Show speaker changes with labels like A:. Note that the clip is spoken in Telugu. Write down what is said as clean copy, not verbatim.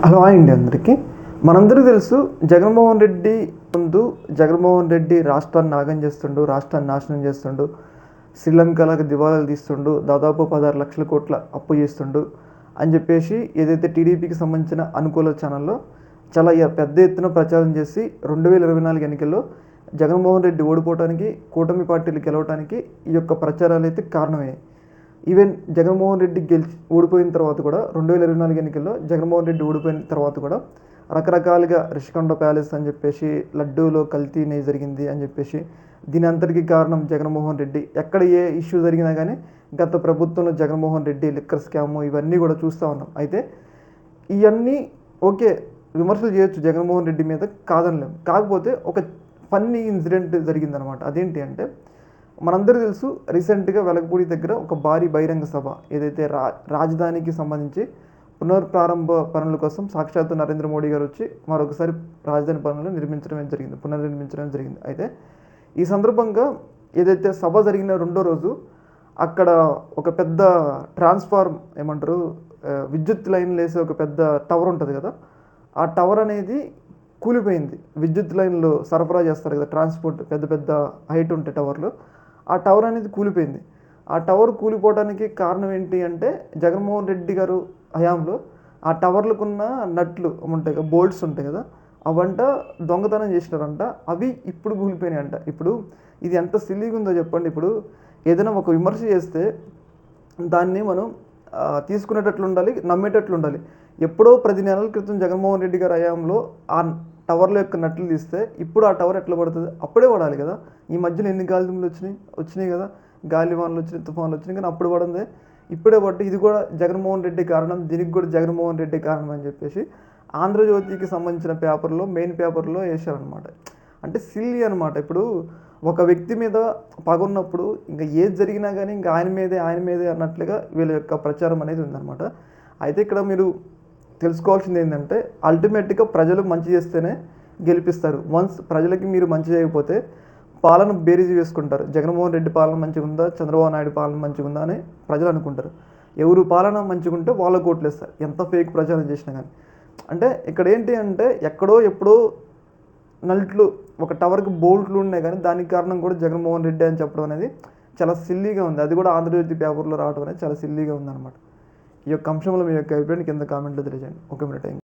A: హలో అండి అందరికీ. మనందరికీ తెలుసు జగన్మోహన్ రెడ్డి ముందు జగన్మోహన్ రెడ్డి రాష్ట్రాన్ని నాగం చేస్తుండు, రాష్ట్రాన్ని నాశనం చేస్తుండు, శ్రీలంకలకు దివాళాలు తీస్తుండు, దాదాపు 16 లక్షల కోట్ల అప్పు చేస్తుండు అని చెప్పేసి ఏదైతే టీడీపీకి సంబంధించిన అనుకూల ఛానల్లో చాలా పెద్ద ఎత్తున ప్రచారం చేసి 2024 ఎన్నికల్లో జగన్మోహన్ రెడ్డి ఓడిపోవడానికి, కూటమి పార్టీలు గెలవడానికి ఈ యొక్క ప్రచారాలు అయితే కారణమయ్యాయి. ఈవెన్ జగన్మోహన్ రెడ్డి ఓడిపోయిన తర్వాత కూడా 2024 ఎన్నికల్లో జగన్మోహన్ రెడ్డి ఓడిపోయిన తర్వాత కూడా రకరకాలుగా రిషికొండ ప్యాలెస్ అని చెప్పేసి, లడ్డూలో కల్తీ నెయ్యి జరిగింది అని చెప్పేసి, దీని అంతటికీ కారణం జగన్మోహన్ రెడ్డి. ఎక్కడ ఏ ఇష్యూ జరిగినా కానీ గత ప్రభుత్వంలో జగన్మోహన్ రెడ్డి లిక్కర్ స్కాము ఇవన్నీ కూడా చూస్తూ ఉన్నాం. అయితే ఇవన్నీ ఓకే, విమర్శలు చేయొచ్చు జగన్మోహన్ రెడ్డి మీద, కాదనలేము. కాకపోతే ఒక ఫన్నీ ఇన్సిడెంట్ జరిగిందనమాట. అదేంటి అంటే, మనందరికీ తెలుసు రీసెంట్గా వెలగపూడి దగ్గర ఒక భారీ బహిరంగ సభ ఏదైతే రాజధానికి సంబంధించి పునర్ప్రారంభ పనుల కోసం సాక్షాత్తు నరేంద్ర మోడీ గారు వచ్చి మరొకసారి రాజధాని పనులను పునర్నిర్మించడం జరిగింది. అయితే ఈ సందర్భంగా ఏదైతే సభ జరిగిన రెండో రోజు అక్కడ ఒక పెద్ద విద్యుత్ లైన్లు వేసే ఒక పెద్ద టవర్ ఉంటుంది కదా, ఆ టవర్ అనేది కూలిపోయింది. విద్యుత్ లైన్లు సరఫరా చేస్తారు కదా, ట్రాన్స్పోర్ట్ పెద్ద పెద్ద హైట్ ఉంటాయి టవర్లు, ఆ టవర్ అనేది కూలిపోయింది. ఆ టవర్ కూలిపోవడానికి కారణం ఏంటి అంటే, జగన్మోహన్ రెడ్డి గారు హయాంలో ఆ టవర్లకున్న నట్లు ఉంటాయి కదా, బోల్ట్స్ ఉంటాయి కదా, అవంట దొంగతనం చేసినారంట. అవి ఇప్పుడు కూలిపోయినాయి అంట. ఇప్పుడు ఇది ఎంత సిల్లీగా ఉందో చెప్పండి. ఇప్పుడు ఏదైనా ఒక విమర్శ చేస్తే దాన్ని మనం తీసుకునేటట్లు ఉండాలి, నమ్మేటట్లు ఉండాలి. ఎప్పుడో 10 నెలల క్రితం జగన్మోహన్ రెడ్డి గారి హయాంలో ఆ టవర్ల యొక్క నట్లు తీస్తే ఇప్పుడు ఆ టవర్ ఎట్లా పడుతుంది? అప్పుడే పడాలి కదా. ఈ మధ్యన ఎన్ని గాలి దుమ్ములు వచ్చినాయి కదా, గాలి వానలు వచ్చినాయి, తుఫాన్లు వచ్చినాయి, కానీ అప్పుడు పడిందే ఇప్పుడే పట్టి. ఇది కూడా జగన్మోహన్ రెడ్డి కారణం, దీనికి కూడా జగన్మోహన్ రెడ్డి కారణం అని చెప్పేసి ఆంధ్రజ్యోతికి సంబంధించిన పేపర్లో, మెయిన్ పేపర్లో వేశారనమాట. అంటే సిల్లీ అనమాట. ఇప్పుడు ఒక వ్యక్తి మీద పగున్నప్పుడు ఇంకా ఏది జరిగినా కానీ ఇంకా ఆయన మీదే అన్నట్లుగా వీళ్ళ యొక్క ప్రచారం అనేది ఉందన్నమాట. అయితే ఇక్కడ మీరు తెలుసుకోవాల్సింది ఏంటంటే, అల్టిమేట్గా ప్రజలు మంచి చేస్తేనే గెలిపిస్తారు. వన్స్ ప్రజలకి మీరు మంచి చేయకపోతే పాలన బేరీజు వేసుకుంటారు. జగన్మోహన్ రెడ్డి పాలన మంచిగా ఉందా, చంద్రబాబు నాయుడు పాలన మంచిగా ఉందా అని ప్రజలు అనుకుంటారు. ఎవరు పాలన మంచిగా ఉంటే వాళ్ళకు ఓట్లేస్తారు, ఎంత ఫేక్ ప్రచారం చేసినా కానీ. అంటే ఇక్కడ ఏంటి అంటే, ఎప్పుడో నల్ట్లు ఒక టవర్కి బోల్ట్లు ఉన్నాయి, కానీ దానికి కారణం కూడా జగన్మోహన్ రెడ్డి అని చెప్పడం అనేది చాలా సిల్లీగా ఉంది. అది కూడా ఆంధ్రజ్యోతి పేపర్లో రావడం అనేది చాలా సిల్లీగా ఉందన్నమాట. ఈ యొక్క అంశంలో మీ యొక్క అభిప్రాయాన్ని కింద కామెంట్లో తెలియజేయండి. ఓకే, మరి థ్యాంక్ యూ.